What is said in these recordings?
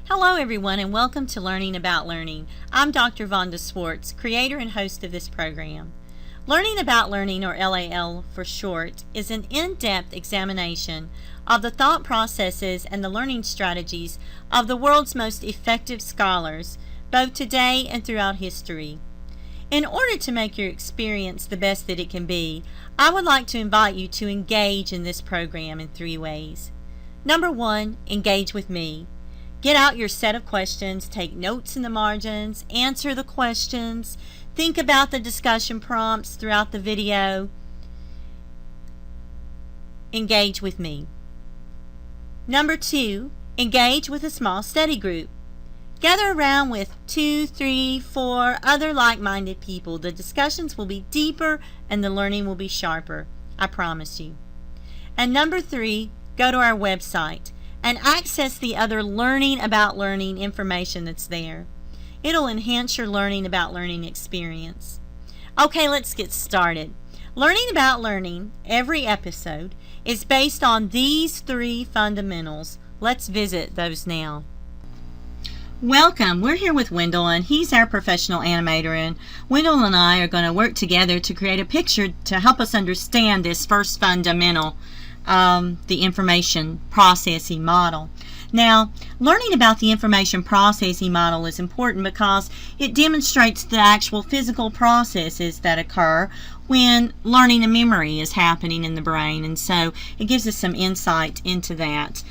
Hello everyone and welcome to Learning About Learning. I'm Dr. Vonda Swartz, creator and host of this program. Learning About Learning, or LAL for short, is an in-depth examination of the thought processes and the learning strategies of the world's most effective scholars, both today and throughout history. In order to make your experience the best that it can be, I would like to invite you to engage in this program in 3 ways. Number 1, engage with me. Get out your set of questions, take notes in the margins, answer the questions, think about the discussion prompts throughout the video. Engage with me. Number 2, engage with a small study group. Gather around with 2, 3, 4 other like-minded people. The discussions will be deeper and the learning will be sharper. I promise you. And number 3, go to our website and access the other Learning About Learning information that's there. It'll enhance your Learning About Learning experience. Okay, let's get started. Learning About Learning, every episode, is based on these 3 fundamentals. Let's visit those now. Welcome. We're here with Wendell, and he's our professional animator, and Wendell and I are going to work together to create a picture to help us understand this first fundamental, the information processing model. Now, learning about the information processing model is important because it demonstrates the actual physical processes that occur when learning and memory is happening in the brain, and so it gives us some insight into that.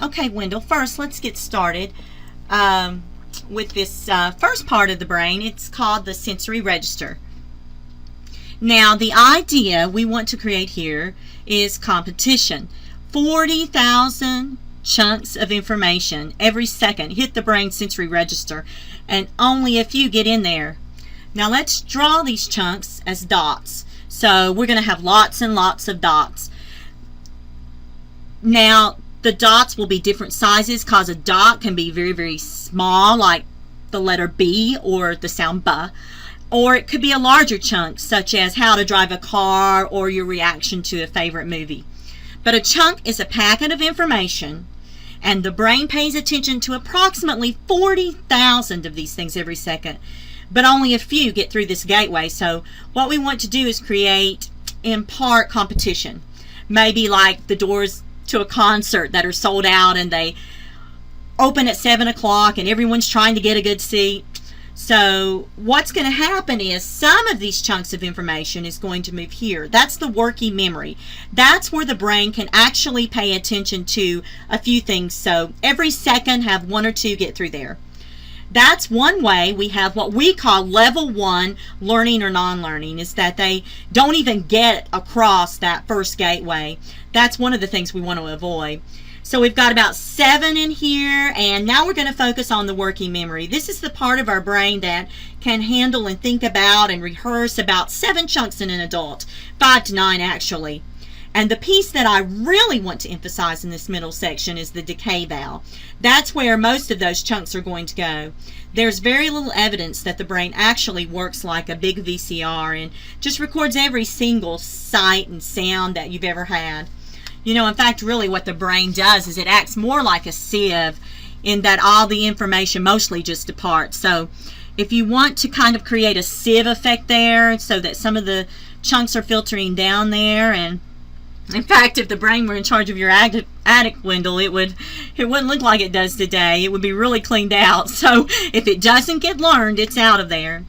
Okay, Wendell, first let's get started with this first part of the brain. It's called the sensory register. Now, the idea we want to create here is competition. 40,000 chunks of information every second hit the brain sensory register, and only a few get in there. Now, let's draw these chunks as dots. So we're going to have lots and lots of dots. Now, the dots will be different sizes because a dot can be very, very small, like the letter B or the sound B. Or it could be a larger chunk, such as how to drive a car or your reaction to a favorite movie. But a chunk is a packet of information, and the brain pays attention to approximately 40,000 of these things every second. But only a few get through this gateway. So what we want to do is create, in part, competition. Maybe like the doors to a concert that are sold out and they open at 7 o'clock and everyone's trying to get a good seat. So what's going to happen is some of these chunks of information is going to move here. That's the working memory. That's where the brain can actually pay attention to a few things. So every second have 1 or 2 get through there. That's one way we have what we call level 1 learning or non-learning, is that they don't even get across that first gateway. That's one of the things we want to avoid. So we've got about 7 in here, and now we're going to focus on the working memory. This is the part of our brain that can handle and think about and rehearse about 7 chunks in an adult, 5 to 9 actually. And the piece that I really want to emphasize in this middle section is the decay valve. That's where most of those chunks are going to go. There's very little evidence that the brain actually works like a big VCR and just records every single sight and sound that you've ever had. You know, in fact, really what the brain does is it acts more like a sieve, in that all the information mostly just departs. So if you want to kind of create a sieve effect there so that some of the chunks are filtering down there, and in fact, if the brain were in charge of your attic, Wendell, it wouldn't look like it does today. It would be really cleaned out. So if it doesn't get learned, it's out of there.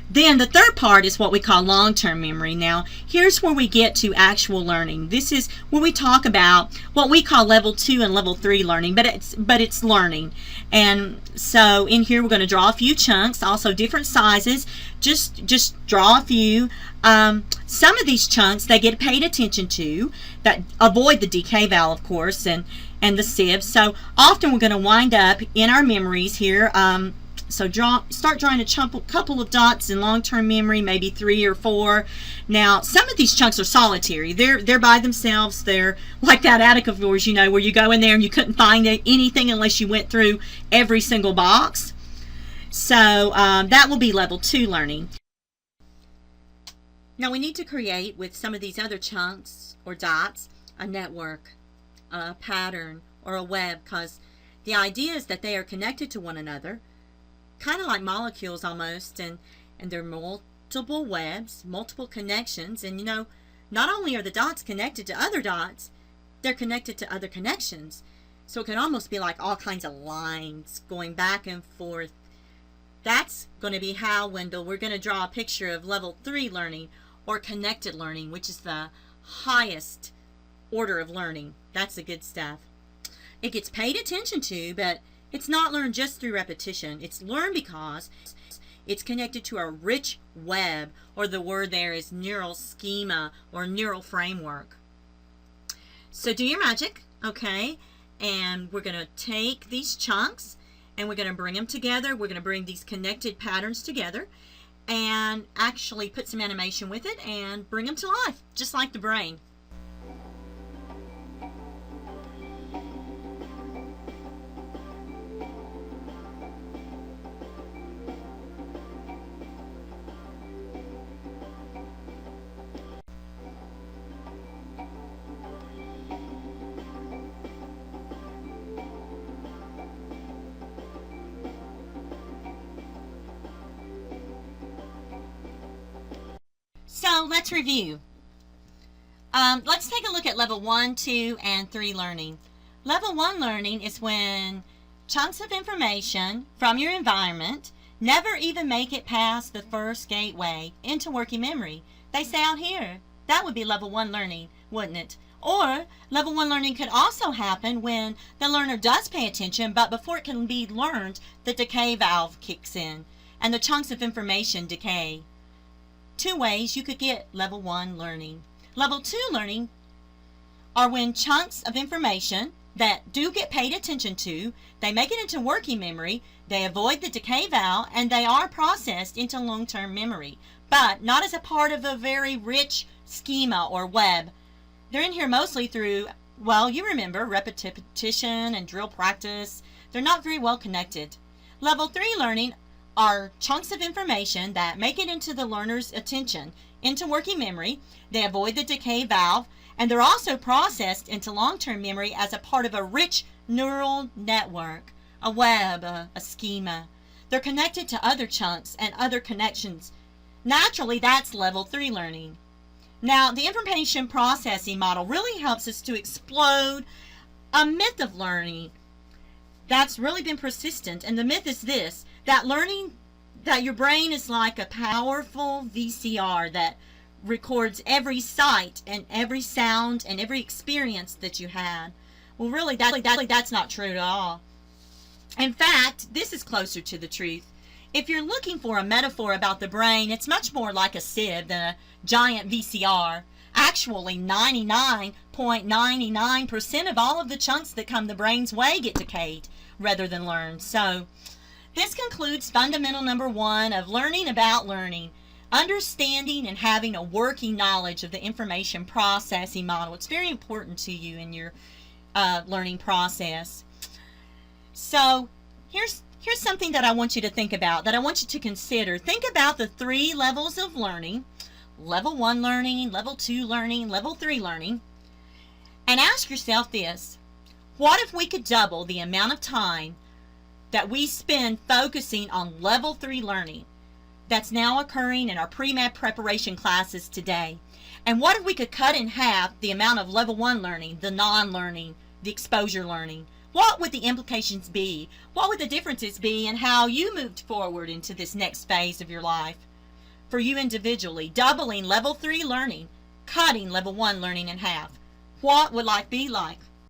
Then the third part is what we call long-term memory. Now, here's where we get to actual learning. This is where we talk about what we call level 2 and level 3 learning, but it's learning. And so in here we're going to draw a few chunks, also different sizes. Just draw a few. Some of these chunks, they get paid attention to, that avoid the decay valve, of course, and the sieve. So often we're going to wind up in our memories here. So start drawing a couple of dots in long-term memory, maybe 3 or 4. Now, some of these chunks are solitary. They're by themselves. They're like that attic of yours, you know, where you go in there and you couldn't find anything unless you went through every single box. So that will be level 2 learning. Now we need to create, with some of these other chunks or dots, a network, a pattern, or a web, because The idea is that they are connected to one another, kind of like molecules almost, and there are multiple webs, multiple connections, and not only are the dots connected to other dots, they're connected to other connections. So it can almost be like all kinds of lines going back and forth. That's going to be how, Wendell, we're going to draw a picture of level 3 learning, or connected learning, which is the highest order of learning. That's the good stuff. It gets paid attention to, but it's not learned just through repetition. It's learned because it's connected to a rich web, or the word there is neural schema or neural framework. So do your magic, okay? And we're going to take these chunks and we're going to bring them together. We're going to bring these connected patterns together and actually put some animation with it and bring them to life, just like the brain. So let's review. Let's take a look at level 1, 2, and 3 learning. Level 1 learning is when chunks of information from your environment never even make it past the first gateway into working memory. They say out here. That would be level 1 learning, wouldn't it? Or level 1 learning could also happen when the learner does pay attention, but before it can be learned, the decay valve kicks in and the chunks of information decay. 2 ways you could get level 1 learning. Level 2 learning are when chunks of information that do get paid attention to, they make it into working memory, they avoid the decay valve, and they are processed into long-term memory, but not as a part of a very rich schema or web. They're in here mostly through, well, you remember, repetition and drill practice. They're not very well connected. Level 3 learning are chunks of information that make it into the learner's attention, into working memory. They avoid the decay valve, and they're also processed into long-term memory as a part of a rich neural network, a web, a schema. They're connected to other chunks and other connections. Naturally, that's level 3 learning. Now, the information processing model really helps us to explode a myth of learning that's really been persistent, and the myth is this: that learning, that your brain is like a powerful VCR that records every sight and every sound and every experience that you had. Well, really, that's not true at all. In fact, this is closer to the truth. If you're looking for a metaphor about the brain, it's much more like a sieve than a giant VCR. Actually, 99.99% of all of the chunks that come the brain's way get decayed rather than learned. So, this concludes fundamental number 1 of learning about learning. Understanding and having a working knowledge of the information processing model. It's very important to you in your learning process. So, here's something that I want you to think about, that I want you to consider. Think about the 3 levels of learning: level 1 learning, level 2 learning, level 3 learning, and ask yourself this: what if we could double the amount of time that we spend focusing on level 3 learning that's now occurring in our pre-med preparation classes today? And what if we could cut in half the amount of level 1 learning, the non-learning, the exposure learning? What would the implications be? What would the differences be in how you moved forward into this next phase of your life? For you individually, doubling level 3 learning, cutting level 1 learning in half. What would life be like?